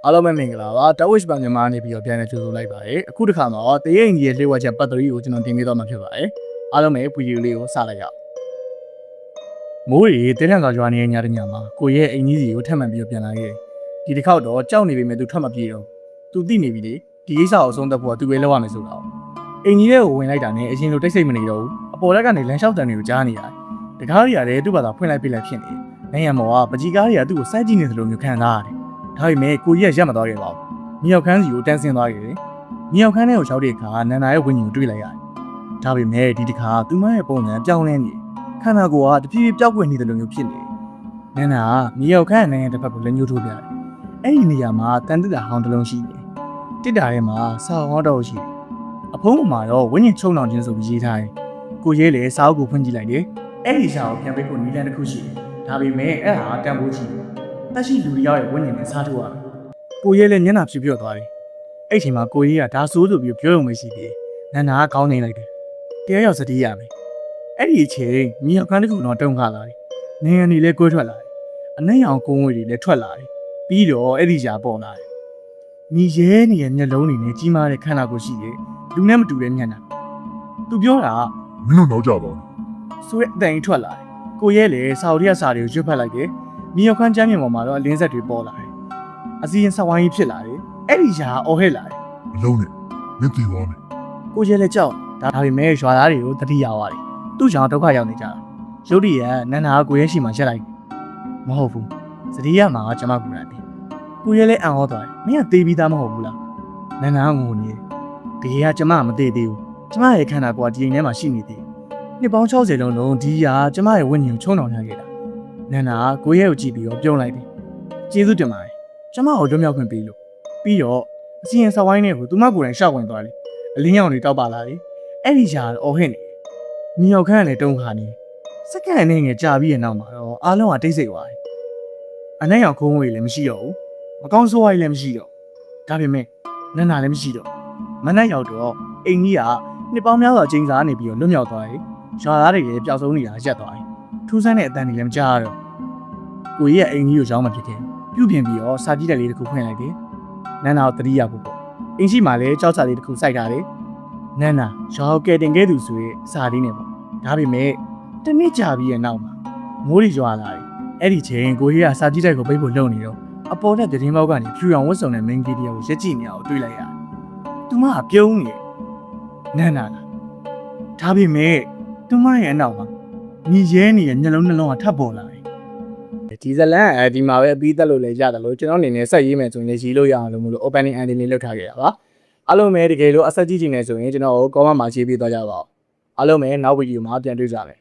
အားလုံးပဲမင်္ဂလာပါတဝစ်ပန်မြန်မာနေပြီးတော့ပြန်လည်ကြိုဆိုလိုက်ပါတယ်အခုတစ်ခါမှာတရေအင်ကြီးရဲ့လှည့်ဝက်ချက်ပတ်သက်ကိုကျွန်တော်တင်ပြသွားမှာဖြစ်ပါတယ်အားလုံးပဲဗီဒီယိုလေးကိုစလိုက်ရအောင်မိုးရီတင်းထန်စွာရွာနေတဲ့ညတညမှာကိုရဲ့အင်ကြီးစီကိုထပ်မံပြီးတော့ပြန်လာခဲ့ဒီတစ်ခေါက်တော့ကြောက်နေပေမဲ့သူထွက်မပြေတော့သူသိနေပြီလေဒီကိစ္စကိုအဆုံးသတ်ဖို့ကသူပဲလုပ်ရမယ်ဆိုတော့အင်ကြီးရဲ့ကိုဝင်လိုက်တာနဲ့အရင်လိုတိတ်ဆိတ်မနေတော့ဘူးအပေါ်လက်ကနေလမ်းလျှောက်တန်တွေကိုကြားနေရတယ်တကားတွေကလည်းသူ့ဘာသာဖွင့်လိုက်ပြလိုက်ဖြစ်နေနေရမောကပကြီးကားတွေကသူ့ကိုစိုက်ကြည့်နေသလိုမျိုးခံစားရတယ်ဒါပေမဲ့ကိုကြီးကရက်မသွားခဲ့ပါဘူး။မြောက်ခန်းစီကိုတန်းဆင်းသွားခဲ့တယ်။မြောက်ခန်းထဲကိုရောက်တဲ့အခါနန္ဒာရဲ့ဝင်းကြီးကိုတွေ့လိုက်ရတယ်။ဒါပေမဲ့ဒီတစ်ခါသူမရဲ့ပုံစံပြောင်းလဲနေခန္ဓာကိုယ်ကတဖြည်းဖြည်းပျောက်ကွယ်နေတယ်လို့မျိုးဖြစ်နေ။နန္ဒာကမြောက်ခန်းနိုင်ငံတစ်ဖက်ကိုလက်ညှိုးထိုးပြတယ်။အဲ့ဒီနေရာမှာတန်တစ်တာဟောင်းတစ်လုံးရှိတယ်။တစ်တာထဲမှာစာဟောတော့ရှိတယ်။အဖုံးမှာတော့ဝင်းကြီးချုံလောင်ခြင်းဆိုပြီးရေးထားတယ်။ကိုရဲလေစာအုပ်ကိုဖွင့်ကြည့်လိုက်တယ်။အဲ့ဒီစာကိုပြန်ပေးဖို့နီလန်တစ်ခုရှိတယ်။ဒါပေမဲ့အဲ့ဟာတန်ဖိုးကြီးတက်ရှိလူတွေရဲ့ဝင်းကြီးနဲ့စားထိုးရတယ်ကိုရဲလည်းမျက်နှာဖြူပြော့သွားတယ်။အဲ့ချိန်မှာကိုရဲကဒါဆိုးဆိုပြီးပြောရုံပဲရှိသေးတယ်။နန္ဒာကခေါင်းနေလိုက်တယ်။တရားရောက်စတိရမယ်။အဲ့ဒီအချိန်မြေအခန်းတစ်ခုတော့တုံခါလာတယ်။နေရန်တွေလည်းကွဲထွက်လာတယ်။အနှဲ့ရောင်ကုန်းဝေးတွေလည်းထွက်လာတယ်။ပြီးတော့အဲ့ဒီကြာပေါ်လာတယ်။ညီရဲနေရဲ့မျက်လုံးတွေနဲ့ကြီးမားတဲ့ခန္ဓာကိုယ်ရှိတယ်။လူနဲ့မတူတဲ့မျက်နှာ။သူပြောတာ မင်းတို့နောက်ကြပါဦး ဆိုရက်အတန်ကြီးထွက်လာတယ်။ကိုရဲလည်းစာအုပ်ရစာတွေကိုရွတ်ဖတ်လိုက်တယ်။မြေအခန်းကျမ်းမြေပေါ်မှာတော့အလင်းဆက်တွေပေါ်လာတယ်။အစီရင်ဆက်ဝိုင်းကြီးဖြစ်လာတယ်။အဲ့ဒီရှာအော်ဟဲ့လာတယ် အလုံးနဲ့မင်းတည်သွားမယ် ။ကိုရဲလည်းကြောက်ဒါပေမဲ့ရွာသားတွေကိုတတိယသွားတယ်။သူ့ကြောင့်ဒုက္ခရောက်နေကြတာ။ရုတ်တရက်နန္ဒာကကိုရဲရှိမှရက်လိုက်မဟုတ်ဘူး။စတိယမှာကျွန်မကူလိုက်ပြီ။ကိုရဲလည်းအံ့ဩသွားတယ်။မင်းကသေးပြီးသားမဟုတ်ဘူးလား။နန္ဒာကငိုနေတယ်။ဒီကကျွန်မမသေးသေးဘူး။ကျွန်မရဲ့ခန္ဓာကိုယ်ကဒီအိမ်ထဲမှာရှိနေသေးတယ်။နှစ်ပေါင်း60လုံးဒီရာကျွန်မရဲ့ဝိညာဉ်ကိုချုံနှောင်ထားခဲ့တာ။နန္ဒာကကိုရဲကိုကြည့်ပြီးတော့ပြုံးလိုက်တယ်။ကျေးဇူးတင်ပါတယ်။ကျွန်မကိုလွတ်မြောက်ခွင့်ပေးလို့ပြီးတော့အစီရင်ဆက်ဝိုင်းနဲ့ကိုသူမကိုယ်တိုင်ရှောက်ဝင်သွားတယ်အလင်းရောင်တွေတောက်ပါလာတယ်အဲ့ဒီကြာအော်ဟစ်နေမြေရောက်ခန့်နဲ့တုံးခါနေစက္ကန့်နဲ့ငယ်ကြာပြီးတဲ့နောက်မှာတော့အားလုံးကတိတ်ဆိတ်သွားတယ်အနှဲ့ရောင်ခုံးဝေးလည်းမရှိတော့ဘူးမကောင်းဆိုးဝါးလည်းမရှိတော့ဒါပေမဲ့နန္ဒာလည်းမရှိတော့မနက်ရောက်တော့အိမ်ကြီးကနှစ်ပေါင်းများစွာကျင်းစားနေပြီးတော့လွတ်မြောက်သွားတယ်ရွာသားတွေလည်းပျောက်ဆုံးနေတာရက်သွားတယ်ထူးဆန်းတဲ့အတန်တွေလည်းမကြားရတော့ကိုကြီးရဲ့အိမ်ကြီးကိုရောင်းမှဖြစ်တယ်ပြုတ်ပြင်ပြီးတော့စာကြည့်တဲ့လေးတစ်ခုဖွင့်လိုက်တယ်။နန္ဒာကိုတတိယဖို့ပေါ့။အင်းရှိမှလည်းကြောက်စာလေးတစ်ခုစိုက်ထားတယ်။နန္ဒာရောက်ကဲတင်ခဲ့သူဆိုရင်စာလေးနဲ့ပေါ့။ဒါပေမဲ့တနစ်ကြာပြီးရဲ့နောက်မှာမိုးရီရွာလာတယ်။အဲ့ဒီချိန်ကိုကြီးကစာကြည့်တဲ့ကိုပိတ်ဖို့လုပ်နေတော့အပေါ်နဲ့သတင်းပေါက်ကနေဖြူရောင်ဝတ်စုံတဲ့ main key တရားကိုရက်ကြည့်နေအောင်တွေ့လိုက်ရတယ်။သူမကပြုံးနေနန္ဒာကဒါပေမဲ့သူမရဲ့အနောက်မှာမြည်ရဲနေတဲ့မျက်လုံးနှလုံးကထပ်ပေါ်လာတယ်ဒီဇလန်ဒီမှာပဲအပြီးသက်လို့လည်းရတယ်လို့ကျွန်တော်အနေနဲ့ဆက်ရေးမယ်ဆိုရင်လည်းရေးလို့ရအောင်လို့မလို့ opening ending လေးလုပ်ထားခဲ့တာပါအားလုံးပဲတကယ်လို့အဆက်ကြည့်ချင်နေဆိုရင်ကျွန်တော်ကို comment မှာရေးပေးသွားကြပါဦးအားလုံးပဲနောက်ဗီဒီယိုမှာပြန်တွေ့ကြမယ်